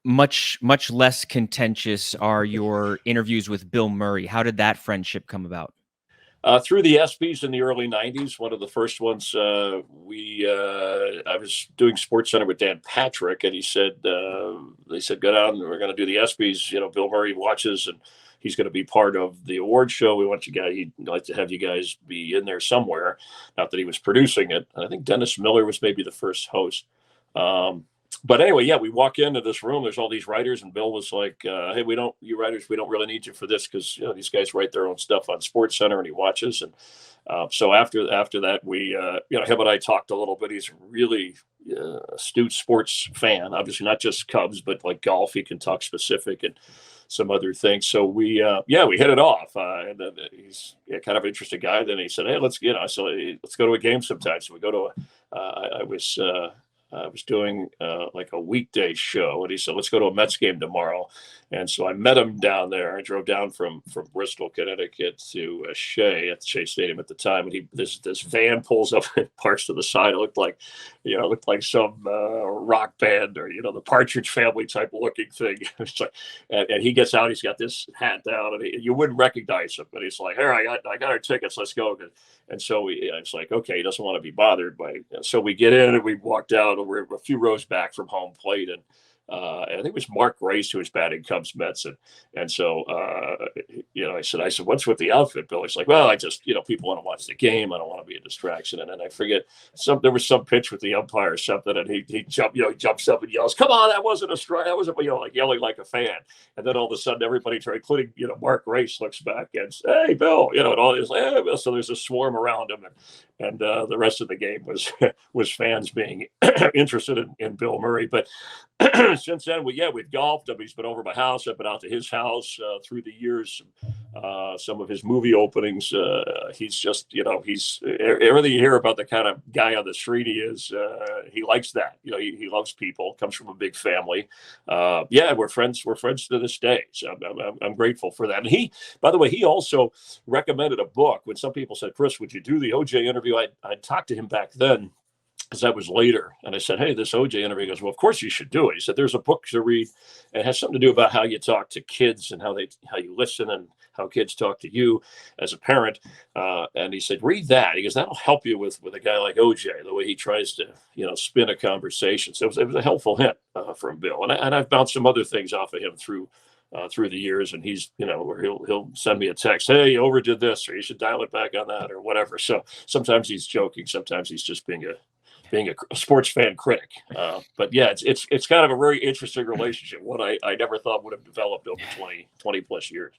much less contentious are your interviews with Bill Murray. How did that friendship come about? Through the ESPYs in the early '90s, one of the first ones, I was doing Sports Center with Dan Patrick, and they said, go down, we're going to do the ESPYs. Bill Murray watches, and he's going to be part of the award show. We want you guys, he'd like to have you guys be in there somewhere. Not that he was producing it. I think Dennis Miller was maybe the first host. But anyway, yeah, we walk into this room. There's all these writers, and Bill was like, "Hey, you writers, we don't really need you for this because these guys write their own stuff on Sports Center," and he watches. And so after that, we, him and I talked a little bit. He's a really astute sports fan, obviously not just Cubs, but like golf. He can talk specific and some other things. So we hit it off, and then he's kind of an interesting guy. Then he said, "Hey, let's go to a game sometime." So we go to I was doing like a weekday show, and he said, "Let's go to a Mets game tomorrow." And so I met him down there. I drove down from Bristol, Connecticut to Shea at Shea Stadium at the time, and this van pulls up and parks to the side. It looked like some rock band or the Partridge Family type looking thing. It's like, and he gets out. He's got this hat down, and you wouldn't recognize him. But he's like, "Here, I got our tickets. Let's go." And so I was like, okay, he doesn't want to be bothered by. So we get in and we walked out, and we're a few rows back from home plate, and I think it was Mark Grace who was batting Cubs Mets, and so I said, "What's with the outfit, Bill?" He's like, "Well, I just people want to watch the game. I don't want to be a distraction." And then I forget there was some pitch with the umpire or something, and he jumps up and yells, "Come on, that wasn't a strike. That wasn't," like yelling like a fan. And then all of a sudden, everybody, including Mark Grace, looks back and says, "Hey, Bill," and all is like, "Hey, Bill." So there's a swarm around him, and the rest of the game was fans being interested in Bill Murray, but. Since then, we've golfed. He's been over my house. I've been out to his house through the years. Some of his movie openings. He's just, he's everything you hear about the kind of guy on the street he is. He likes that. He loves people. Comes from a big family. We're friends. We're friends to this day. So I'm grateful for that. And by the way, he also recommended a book. When some people said, "Chris, would you do the OJ interview?" I talked to him back then, because that was later. And I said, "Hey, this OJ interview." He goes, "Well, of course you should do it." He said, "There's a book to read. And it has something to do about how you talk to kids and how you listen and how kids talk to you as a parent." And he said, "Read that." He goes, "That'll help you with a guy like OJ, the way he tries to, spin a conversation." So it was a helpful hint from Bill. And I've bounced some other things off of him through the years, and he's, where he'll send me a text, "Hey, you overdid this," or "You should dial it back on that," or whatever. So sometimes he's joking. Sometimes he's just being a sports fan critic. But yeah, it's kind of a very interesting relationship. One I never thought would have developed over 20 plus years.